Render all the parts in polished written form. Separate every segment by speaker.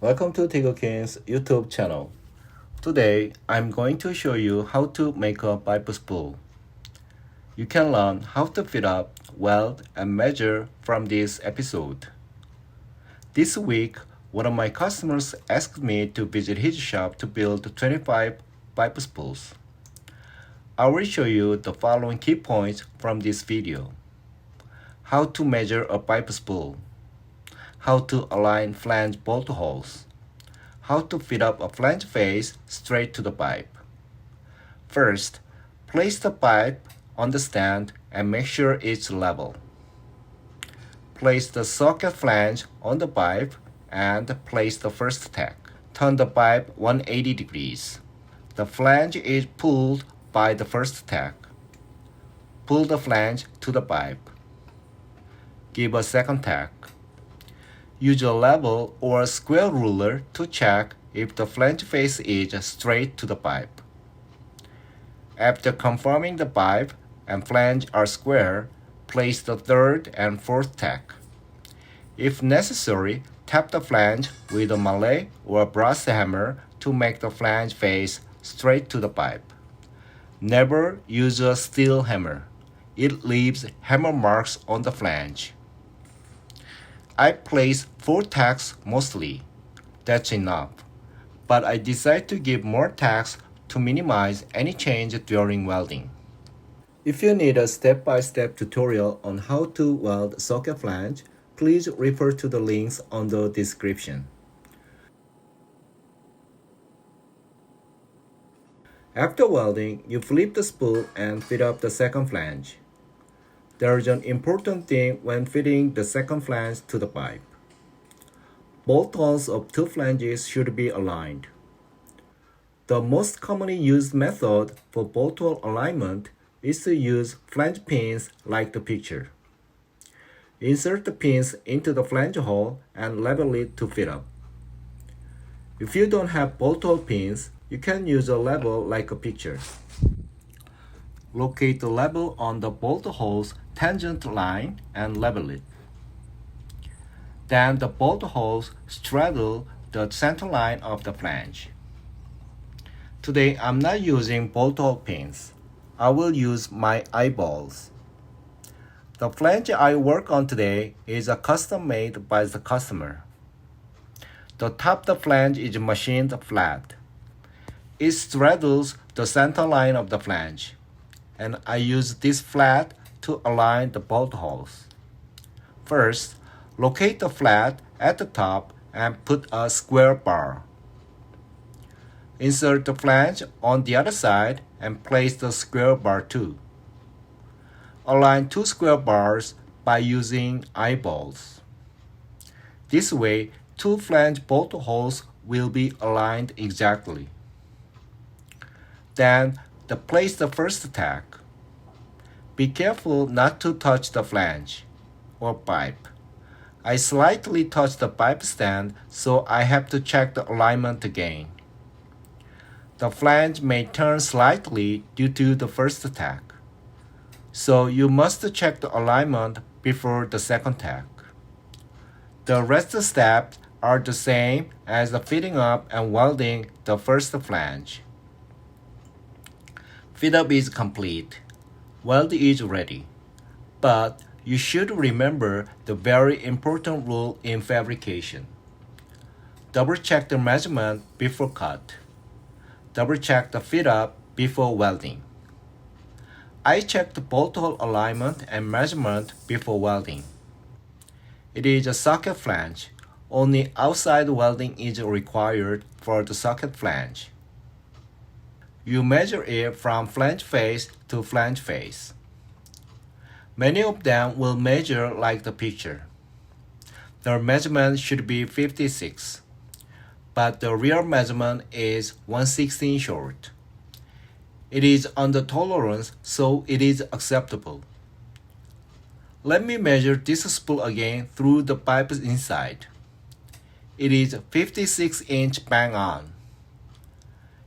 Speaker 1: Welcome to King's YouTube channel. Today, I'm going to show you how to make a pipe spool. You can learn how to fit up, weld, and measure from this episode. This week, one of my customers asked me to visit his shop to build 25 pipe spools. I will show you the following key points from this video. How to measure a pipe spool. How to align flange bolt holes. How to fit up a flange face straight to the pipe. First, place the pipe on the stand and make sure it's level. Place the socket flange on the pipe and place the first tack. Turn the pipe 180 degrees. The flange is pulled by the first tack. Pull the flange to the pipe. Give a second tack. Use a level or a square ruler to check if the flange face is straight to the pipe. After confirming the pipe and flange are square, place the third and fourth tack. If necessary, tap the flange with a mallet or a brass hammer to make the flange face straight to the pipe. Never use a steel hammer. It leaves hammer marks on the flange. I place 4 tacks mostly. That's enough. But I decide to give more tacks to minimize any change during welding. If you need a step-by-step tutorial on how to weld socket flange, please refer to the links on the description. After welding, you flip the spool and fit up the second flange. There is an important thing when fitting the second flange to the pipe. Bolt holes of 2 flanges should be aligned. The most commonly used method for bolt hole alignment is to use flange pins like the picture. Insert the pins into the flange hole and level it to fit up. If you don't have bolt hole pins, you can use a level like a picture. Locate the level on the bolt hole's tangent line and level it. Then the bolt holes straddle the center line of the flange. Today I'm not using bolt hole pins. I will use my eyeballs. The flange I work on today is a custom made by the customer. The top of the flange is machined flat. It straddles the center line of the flange, and I use this flat to align the bolt holes. First, locate the flat at the top and put a square bar. Insert the flange on the other side and place the square bar too. Align 2 square bars by using eyeballs. This way, 2 flange bolt holes will be aligned exactly. Then, place the first tack. Be careful not to touch the flange or pipe. I slightly touched the pipe stand, so I have to check the alignment again. The flange may turn slightly due to the first tack, so you must check the alignment before the second tack. The rest steps are the same as the fitting up and welding the first flange. Fit up is complete. Weld is ready. But you should remember the very important rule in fabrication. Double check the measurement before cut. Double check the fit up before welding. I check the bolt hole alignment and measurement before welding. It is a socket flange. Only outside welding is required for the socket flange. You measure it from flange face to flange face. Many of them will measure like the picture. The measurement should be 56, but the real measurement is 1/16 short. It is under tolerance, so it is acceptable. Let me measure this spool again through the pipe inside. It is 56 inch bang on.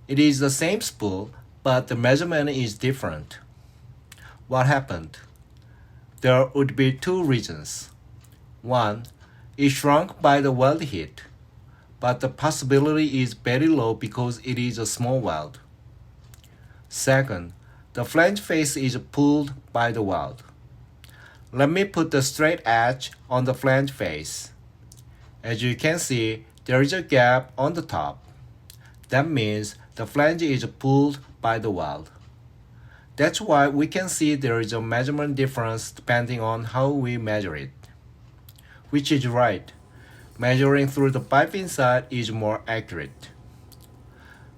Speaker 1: It is the same spool, but the measurement is different. What happened? There would be 2 reasons. 1. It shrunk by the weld heat. but the possibility is very low because it is a small weld. Second, the flange face is pulled by the weld. Let me put the straight edge on the flange face. As you can see, there is a gap on the top. That means the flange is pulled by the weld. That's why we can see there is a measurement difference depending on how we measure it. Which is right. Measuring through the pipe inside is more accurate.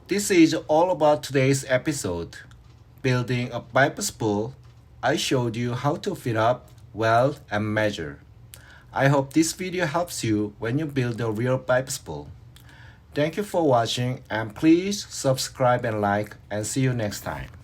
Speaker 1: This is all about today's episode. Building a pipe spool. I showed you how to fit up, weld, and measure. I hope this video helps you when you build a real pipe spool. Thank you for watching and please subscribe and like and see you next time.